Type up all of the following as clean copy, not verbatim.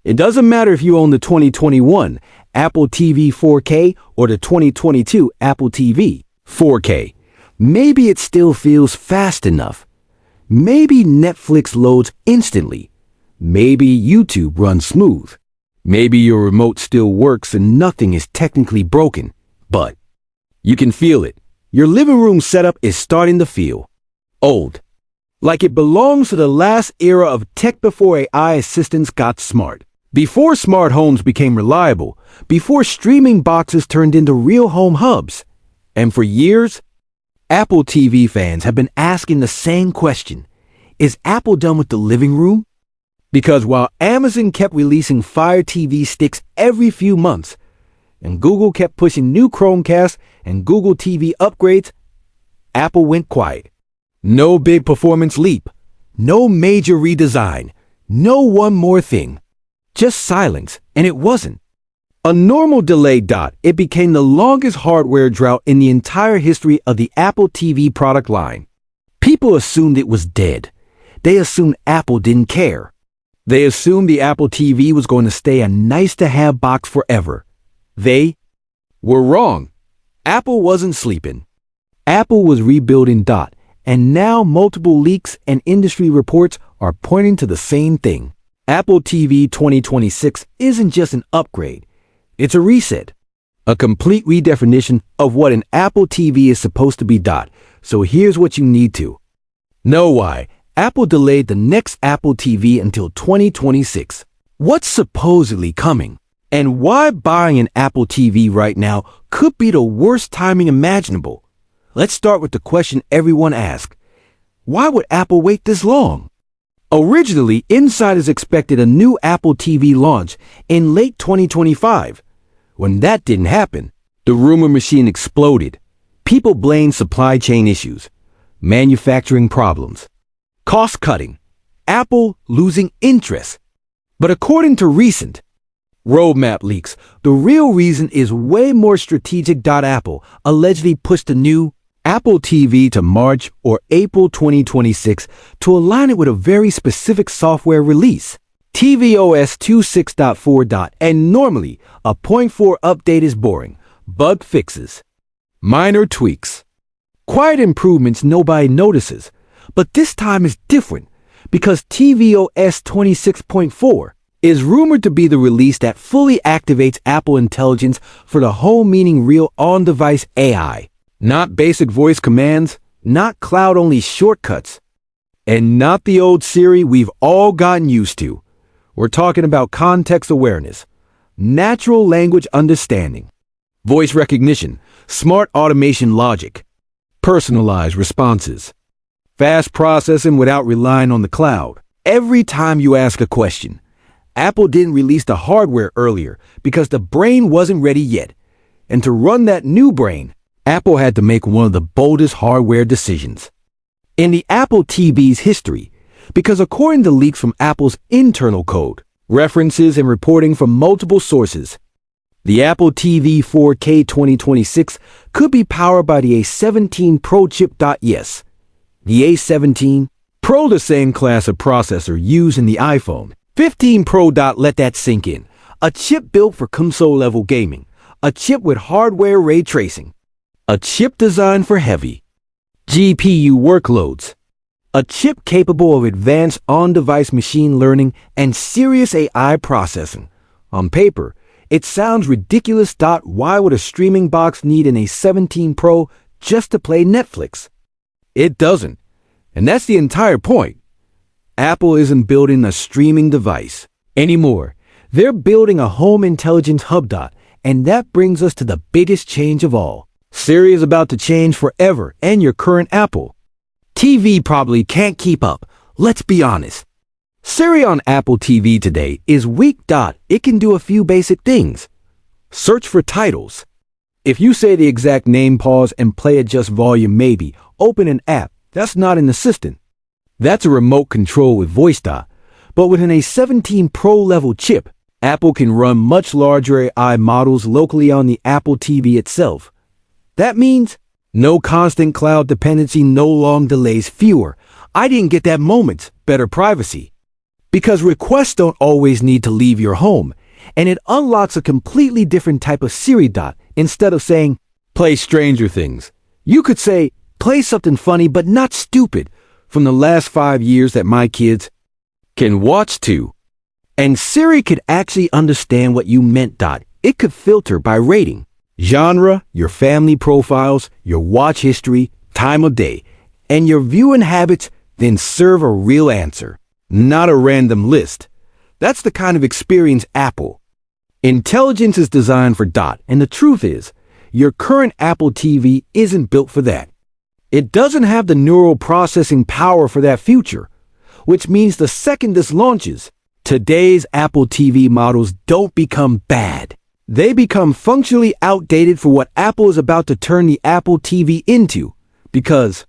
It doesn't matter if you own the 2021 Apple TV 4K or the 2022 Apple TV 4K. Maybe it still feels fast enough. Maybe Netflix loads instantly. Maybe YouTube runs smooth. Maybe your remote still works and nothing is technically broken. But you can feel it. Your living room setup is starting to feel old. Like it belongs to the last era of tech before AI assistants got smart. Before smart homes became reliable. Before streaming boxes turned into real home hubs. And for years, Apple TV fans have been asking the same question. Is Apple done with the living room? Because while Amazon kept releasing Fire TV sticks every few months, and Google kept pushing new Chromecast and Google TV upgrades, Apple went quiet. No big performance leap. No major redesign. No one more thing. Just silence, and it wasn't. A normal delay. It became the longest hardware drought in the entire history of the Apple TV product line. People assumed it was dead. They assumed Apple didn't care. They assumed the Apple TV was going to stay a nice-to-have box forever. They were wrong. Apple wasn't sleeping. Apple was rebuilding. And now multiple leaks and industry reports are pointing to the same thing. Apple TV 2026 isn't just an upgrade. It's a reset. A complete redefinition of what an Apple TV is supposed to be. So here's what you need to know why Apple delayed the next Apple TV until 2026. What's supposedly coming? And why buying an Apple TV right now could be the worst timing imaginable. Let's start with the question everyone asks. Why would Apple wait this long? Originally, insiders expected a new Apple TV launch in late 2025. When that didn't happen, the rumor machine exploded. People blamed supply chain issues, manufacturing problems, cost-cutting, Apple losing interest. But according to recent roadmap leaks, the real reason is way more strategic. Apple allegedly pushed the new Apple TV to March or April 2026 to align it with a very specific software release, tvOS 26.4. And normally, a 0.4 update is boring. Bug fixes, minor tweaks, quiet improvements nobody notices. But this time is different because tvOS 26.4 is rumored to be the release that fully activates Apple Intelligence for the home, meaning real on-device AI. Not basic voice commands, not cloud-only shortcuts, and not the old Siri we've all gotten used to. We're talking about context awareness, natural language understanding, voice recognition, smart automation logic, personalized responses, fast processing without relying on the cloud. Every time you ask a question, Apple didn't release the hardware earlier because the brain wasn't ready yet. And to run that new brain, Apple had to make one of the boldest hardware decisions in the Apple TV's history, because according to leaks from Apple's internal code, references and reporting from multiple sources, the Apple TV 4K 2026 could be powered by the A17 Pro chip. Yes, the A17 Pro, the same class of processor used in the iPhone 15 Pro. Let that sink in. A chip built for console-level gaming. A chip with hardware ray tracing. A chip designed for heavy GPU workloads. A chip capable of advanced on-device machine learning and serious AI processing. On paper, it sounds ridiculous. Why would a streaming box need an A17 Pro just to play Netflix? It doesn't. And that's the entire point. Apple isn't building a streaming device anymore. They're building a home intelligence hub. And that brings us to the biggest change of all. Siri is about to change forever, and your current Apple TV probably can't keep up. Let's be honest. Siri on Apple TV today is weak. It can do a few basic things. Search for titles. If you say the exact name, pause and play adjust volume, maybe open an app. That's not an assistant. That's a remote control with voice. But with an A17 Pro level chip, Apple can run much larger AI models locally on the Apple TV itself. That means no constant cloud dependency, no long delays, fewer "I didn't get that" moments, better privacy. Because requests don't always need to leave your home, and it unlocks a completely different type of Siri. Instead of saying, play Stranger Things, you could say, play something funny but not stupid from the last 5 years that my kids can watch too. And Siri could actually understand what you meant. It could filter by rating, genre, your family profiles, your watch history, time of day, and your viewing habits, then serve a real answer, not a random list. That's the kind of experience Apple Intelligence is designed for. And the truth is, your current Apple TV isn't built for that. It doesn't have the neural processing power for that future, which means the second this launches, today's Apple TV models don't become bad. They become functionally outdated for what Apple is about to turn the Apple TV into, because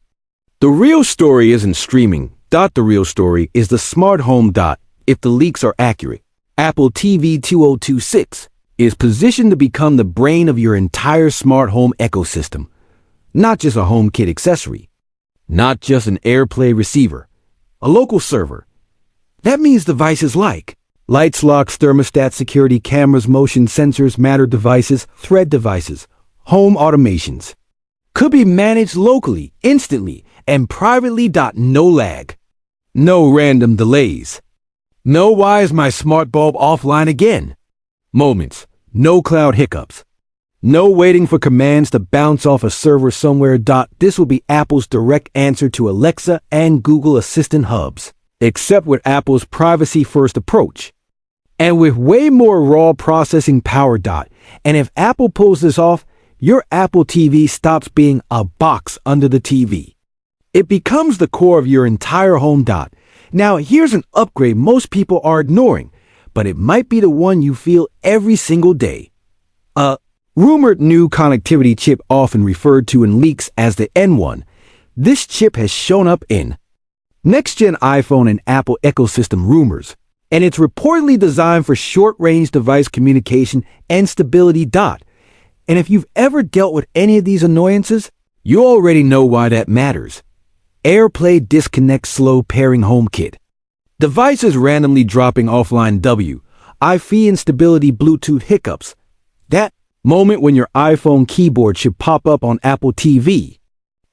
the real story isn't streaming. The real story is the smart home. If the leaks are accurate, Apple TV 2026 is positioned to become the brain of your entire smart home ecosystem. Not just a HomeKit accessory, not just an AirPlay receiver, a local server. That means devices like lights, locks, thermostat, security cameras, motion sensors, Matter devices, Thread devices, home automations. Could be managed locally, instantly, and privately. No lag. No random delays. No why is my smart bulb offline again moments. No cloud hiccups. No waiting for commands to bounce off a server somewhere. This will be Apple's direct answer to Alexa and Google Assistant hubs, except with Apple's privacy-first approach, and with way more raw processing power. And if Apple pulls this off, your Apple TV stops being a box under the TV. It becomes the core of your entire home. Now, here's an upgrade most people are ignoring, but it might be the one you feel every single day. Rumored new connectivity chip, often referred to in leaks as the N1. This chip has shown up in next-gen iPhone and Apple ecosystem rumors, and it's reportedly designed for short-range device communication and stability. And if you've ever dealt with any of these annoyances, you already know why that matters. AirPlay disconnect, slow pairing HomeKit, devices randomly dropping offline, Wi-Fi instability, Bluetooth hiccups. That moment when your iPhone keyboard should pop up on Apple TV.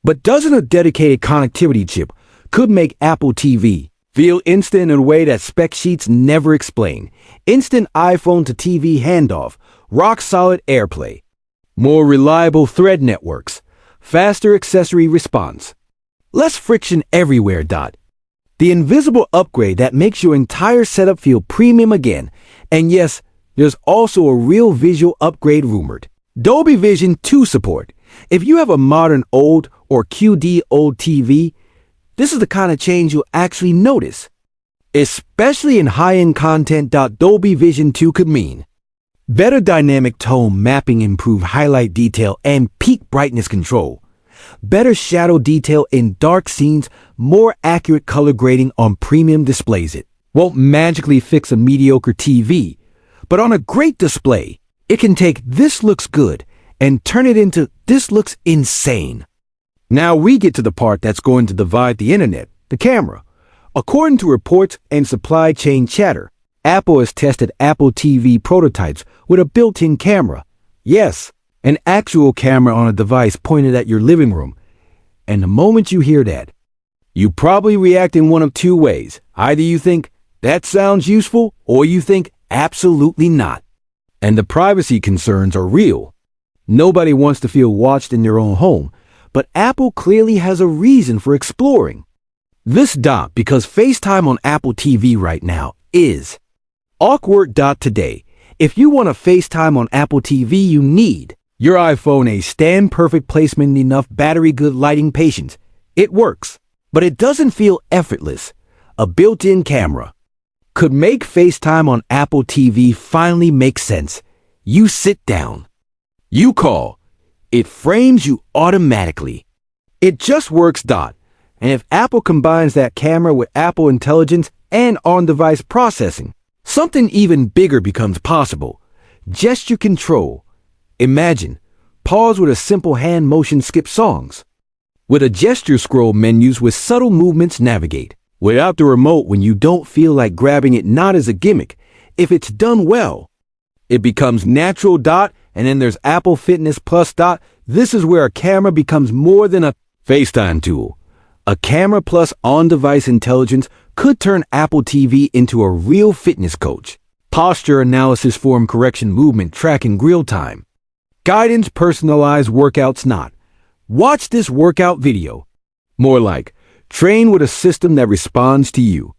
But doesn't a dedicated connectivity chip could make Apple TV feel instant in a way that spec sheets never explain? Instant iPhone to TV handoff, rock-solid AirPlay, more reliable Thread networks, faster accessory response, less friction everywhere. The invisible upgrade that makes your entire setup feel premium again. And yes, there's also a real visual upgrade rumored. Dolby Vision 2 support. If you have a modern old or QD old TV, this is the kind of change you'll actually notice. Especially in high-end content. Dolby Vision 2 could mean better dynamic tone mapping, improved highlight detail, and peak brightness control. Better shadow detail in dark scenes, more accurate color grading on premium displays. It won't magically fix a mediocre TV, but on a great display, it can take "this looks good" and turn it into "this looks insane." Now we get to the part that's going to divide the internet, the camera. According to reports and supply chain chatter, Apple has tested Apple TV prototypes with a built-in camera. Yes, an actual camera on a device pointed at your living room. And the moment you hear that, you probably react in one of two ways. Either you think, that sounds useful, or you think, absolutely not. And the privacy concerns are real. Nobody wants to feel watched in their own home, but Apple clearly has a reason for exploring this. Because FaceTime on Apple TV right now is awkward. Today, if you want to FaceTime on Apple TV, you need your iPhone, a stand-perfect placement, enough battery, good lighting, patience. It works, but it doesn't feel effortless. A built-in camera could make FaceTime on Apple TV finally make sense. You sit down, you call, it frames you automatically. It just works. And if Apple combines that camera with Apple Intelligence and on-device processing, something even bigger becomes possible. Gesture control. Imagine, pause with a simple hand motion, skip songs. With a gesture scroll, menus with subtle movements, navigate. without the remote when you don't feel like grabbing it, not as a gimmick. If it's done well, it becomes natural. And then there's Apple Fitness Plus. This is where a camera becomes more than a FaceTime tool. A camera plus on-device intelligence could turn Apple TV into a real fitness coach. Posture analysis, form correction, movement tracking, real time. Guidance, personalized workouts. Not watch this workout video. More like train with a system that responds to you.